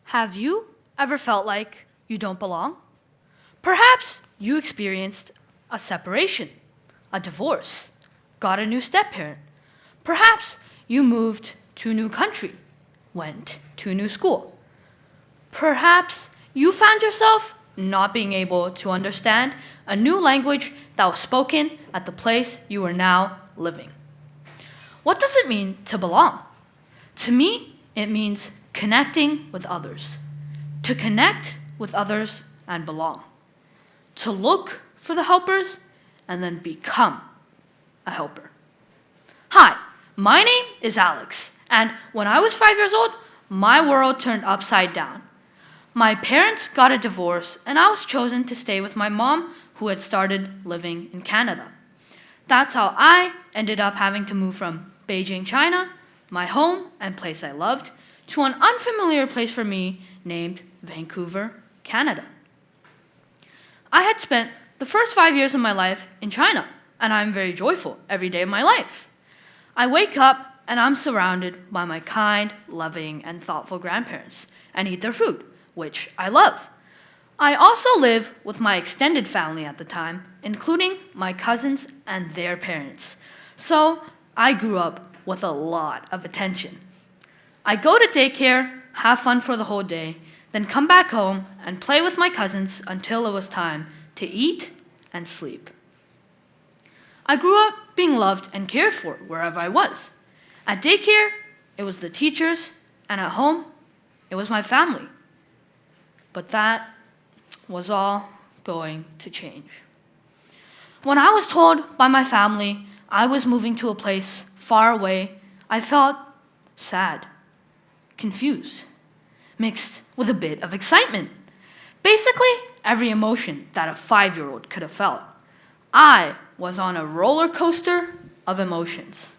Have you ever felt like you don't belong? Perhaps you experienced a separation, a divorce, got a new step parent. Perhaps you moved to a new country, went to a new school. Perhaps you found yourself not being able to understand a new language that was spoken at the place you are now living. What does it mean to belong? To me, it means connecting with others. To connect with others and belong. To look for the helpers and then become a helper. Hi, my name is Alex, and when I was 5 years old, my world turned upside down. My parents got a divorce, and I was chosen to stay with my mom, who had started living in Canada. That's how I ended up having to move from Beijing, China, my home and place I loved, to an unfamiliar place for me named Vancouver, Canada. I had spent the first 5 years of my life in China, and I'm very joyful every day of my life. I wake up and I'm surrounded by my kind, loving, and thoughtful grandparents and eat their food, which I love. I also live with my extended family at the time, including my cousins and their parents. So I grew up with a lot of attention. I go to daycare, have fun for the whole day, then come back home and play with my cousins until it was time to eat and sleep. I grew up being loved and cared for wherever I was. At daycare, it was the teachers, and at home, it was my family. But that was all going to change. When I was told by my family I was moving to a place far away, I felt sad, confused, mixed with a bit of excitement. Basically, every emotion that a 5-year-old could have felt. I was on a roller coaster of emotions.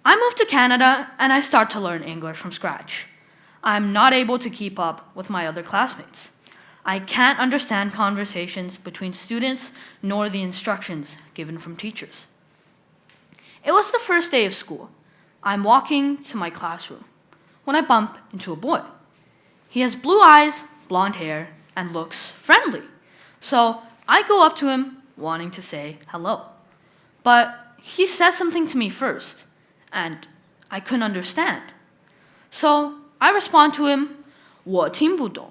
I moved to Canada and I start to learn English from scratch. I'm not able to keep up with my other classmates. I can't understand conversations between students nor the instructions given from teachers. It was the first day of school. I'm walking to my classroom when I bump into a boy. He has blue eyes, blonde hair, and looks friendly. So I go up to him wanting to say hello. But he says something to me first, and I couldn't understand. So I respond to him, 我听不懂.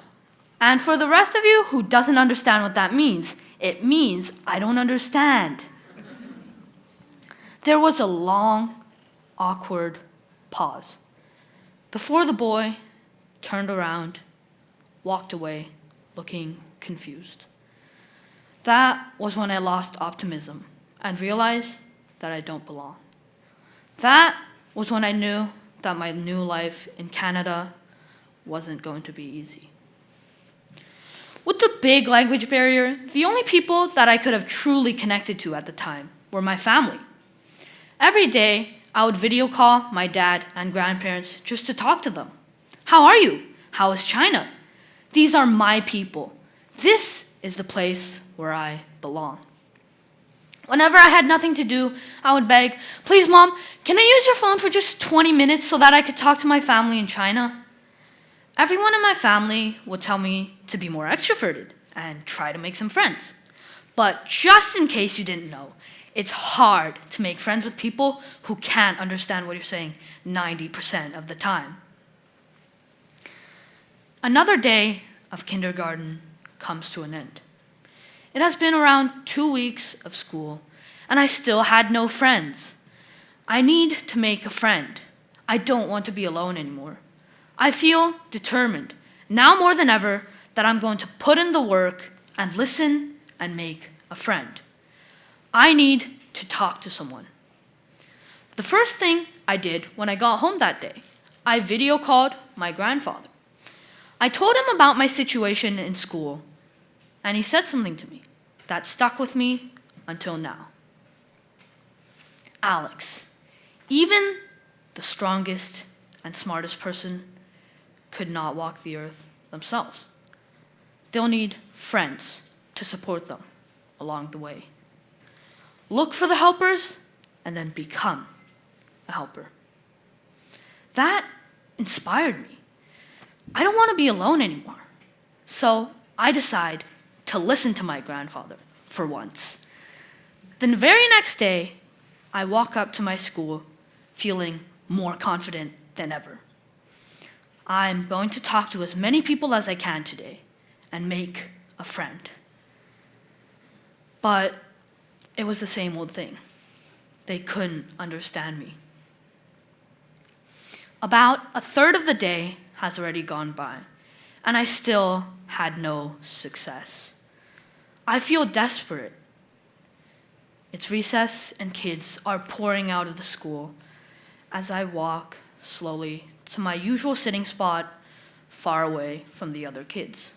And for the rest of you who doesn't understand what that means, it means I don't understand. There was a long, awkward pause before the boy turned around, walked away, looking confused. That was when I lost optimism and realized that I don't belong. That was when I knew that my new life in Canada wasn't going to be easy. With the big language barrier, the only people that I could have truly connected to at the time were my family. Every day, I would video call my dad and grandparents just to talk to them. How are you? How is China? These are my people. This is the place where I belong. Whenever I had nothing to do, I would beg, please, Mom, can I use your phone for just 20 minutes so that I could talk to my family in China? Everyone in my family would tell me to be more extroverted and try to make some friends. But just in case you didn't know, it's hard to make friends with people who can't understand what you're saying 90% of the time. Another day of kindergarten comes to an end. It has been around 2 weeks of school, and I still had no friends. I need to make a friend. I don't want to be alone anymore. I feel determined, now more than ever, that I'm going to put in the work and listen and make a friend. I need to talk to someone. The first thing I did when I got home that day, I video called my grandfather. I told him about my situation in school, and he said something to me that stuck with me until now. Alex, even the strongest and smartest person could not walk the earth themselves. They'll need friends to support them along the way. Look for the helpers and then become a helper. That inspired me. I don't want to be alone anymore. So I decide to listen to my grandfather for once. Then the very next day, I walk up to my school feeling more confident than ever. I'm going to talk to as many people as I can today and make a friend. But it was the same old thing. They couldn't understand me. About a third of the day has already gone by, and I still had no success. I feel desperate. It's recess, and kids are pouring out of the school as I walk slowly to my usual sitting spot far away from the other kids.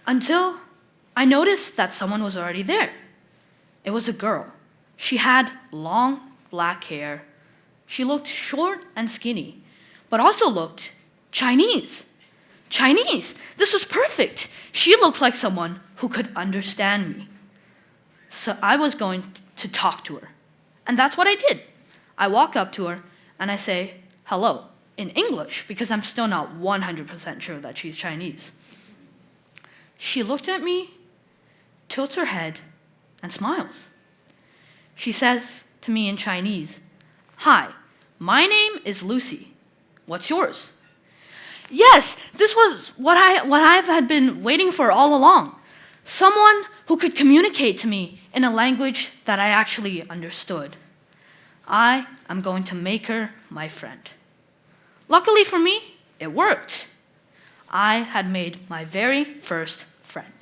Until I noticed that someone was already there. It was a girl. She had long black hair. She looked short and skinny, but also looked Chinese. Chinese! This was perfect. She looked like someone who could understand me. So I was going to talk to her. And that's what I did. I walk up to her and I say, hello, in English, because I'm still not 100% sure that she's Chinese. She looked at me, tilts her head, and smiles. She says to me in Chinese, "Hi, my name is Lucy. What's yours?" Yes, this was what I've had been waiting for all along. Someone who could communicate to me in a language that I actually understood. I am going to make her my friend. Luckily for me, it worked. I had made my very first friend.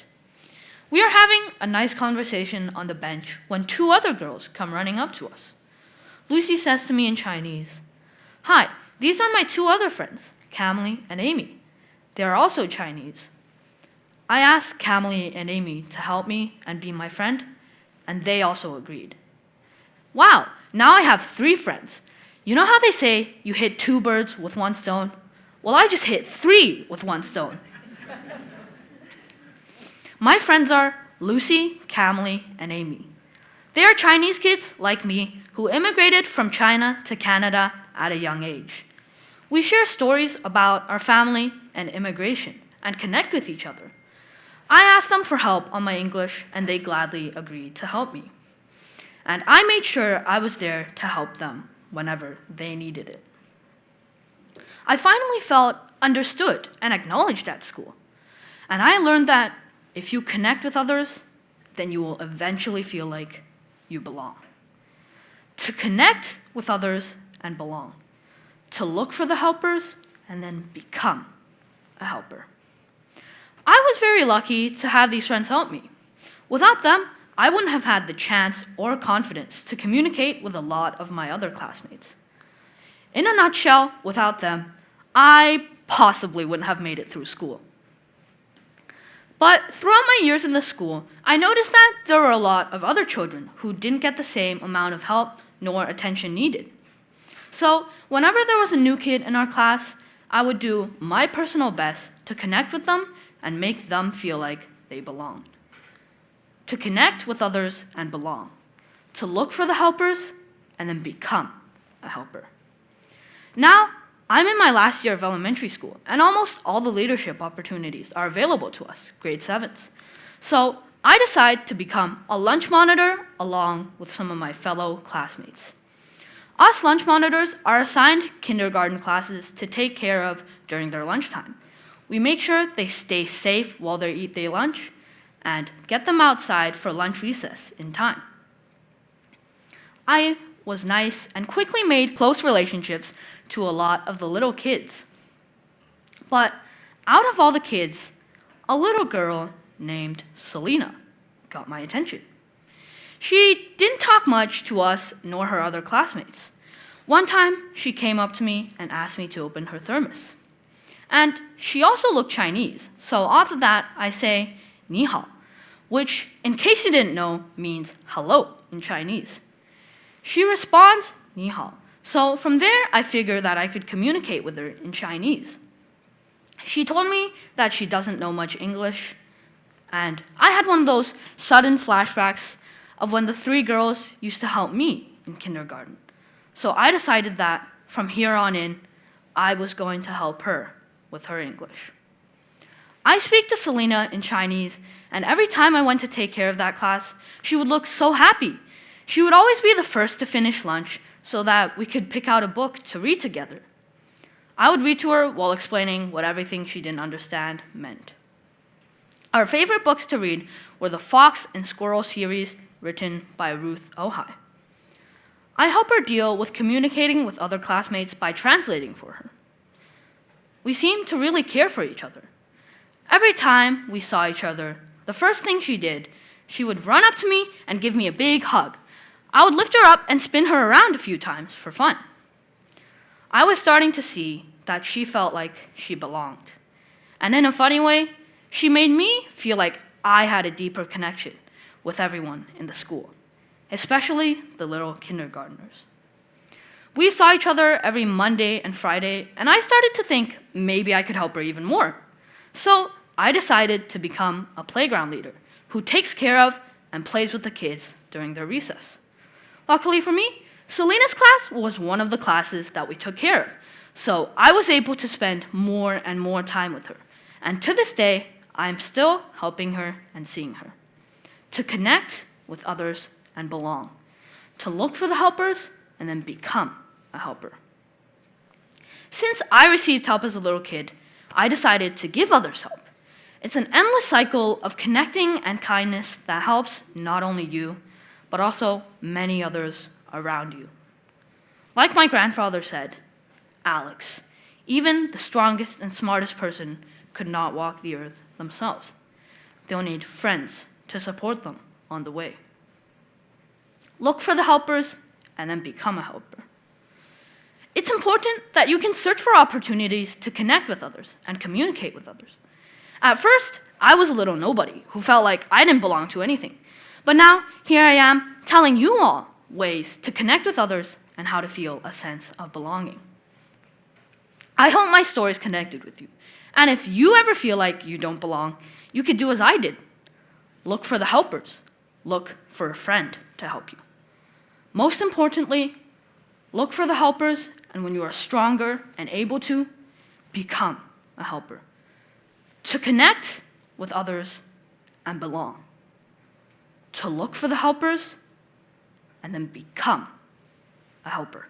We are having a nice conversation on the bench when two other girls come running up to us. Lucy says to me in Chinese, "Hi, these are my two other friends, Camille and Amy. They are also Chinese." I asked Camille and Amy to help me and be my friend, and they also agreed. Wow, now I have 3 friends. You know how they say you hit 2 birds with 1 stone? Well, I just hit 3 with 1 stone. My friends are Lucy, Camille, and Amy. They are Chinese kids like me who immigrated from China to Canada at a young age. We share stories about our family and immigration and connect with each other. I asked them for help on my English, and they gladly agreed to help me. And I made sure I was there to help them whenever they needed it. I finally felt understood and acknowledged at school. And I learned that if you connect with others, then you will eventually feel like you belong. To connect with others and belong. To look for the helpers and then become a helper. I was very lucky to have these friends help me. Without them, I wouldn't have had the chance or confidence to communicate with a lot of my other classmates. In a nutshell, without them, I possibly wouldn't have made it through school. But throughout my years in the school, I noticed that there were a lot of other children who didn't get the same amount of help nor attention needed. So whenever there was a new kid in our class, I would do my personal best to connect with them and make them feel like they belonged. To connect with others and belong. To look for the helpers and then become a helper. Now, I'm in my last year of elementary school, and almost all the leadership opportunities are available to us, grade 7s. So I decide to become a lunch monitor along with some of my fellow classmates. Us lunch monitors are assigned kindergarten classes to take care of during their lunchtime. We make sure they stay safe while they eat their lunch and get them outside for lunch recess in time. I was nice and quickly made close relationships to a lot of the little kids. But out of all the kids, a little girl named Selena got my attention. She didn't talk much to us nor her other classmates. One time, she came up to me and asked me to open her thermos. And she also looked Chinese, so after that, I say, "Ni hao," which, in case you didn't know, means hello in Chinese. She responds, "Ni hao." So from there, I figured that I could communicate with her in Chinese. She told me that she doesn't know much English, and I had one of those sudden flashbacks of when the 3 girls used to help me in kindergarten. So I decided that from here on in, I was going to help her with her English. I speak to Selena in Chinese, and every time I went to take care of that class, she would look so happy. She would always be the first to finish lunch so that we could pick out a book to read together. I would read to her while explaining what everything she didn't understand meant. Our favorite books to read were the Fox and Squirrel series written by Ruth Ohai. I help her deal with communicating with other classmates by translating for her. We seemed to really care for each other. Every time we saw each other, the first thing she did, she would run up to me and give me a big hug. I would lift her up and spin her around a few times for fun. I was starting to see that she felt like she belonged. And in a funny way, she made me feel like I had a deeper connection with everyone in the school, especially the little kindergartners. We saw each other every Monday and Friday, and I started to think maybe I could help her even more. So I decided to become a playground leader who takes care of and plays with the kids during their recess. Luckily for me, Selena's class was one of the classes that we took care of, so I was able to spend more and more time with her. And to this day, I am still helping her and seeing her. To connect with others and belong. To look for the helpers and then become a helper. Since I received help as a little kid, I decided to give others help. It's an endless cycle of connecting and kindness that helps not only you, but also many others around you. Like my grandfather said, Alex, even the strongest and smartest person could not walk the earth themselves. They'll need friends to support them on the way. Look for the helpers and then become a helper. It's important that you can search for opportunities to connect with others and communicate with others. At first, I was a little nobody who felt like I didn't belong to anything. But now, here I am telling you all ways to connect with others and how to feel a sense of belonging. I hope my stories connected with you. And if you ever feel like you don't belong, you could do as I did. Look for the helpers. Look for a friend to help you. Most importantly, look for the helpers, and when you are stronger and able to, become a helper. To connect with others and belong. To look for the helpers and then become a helper.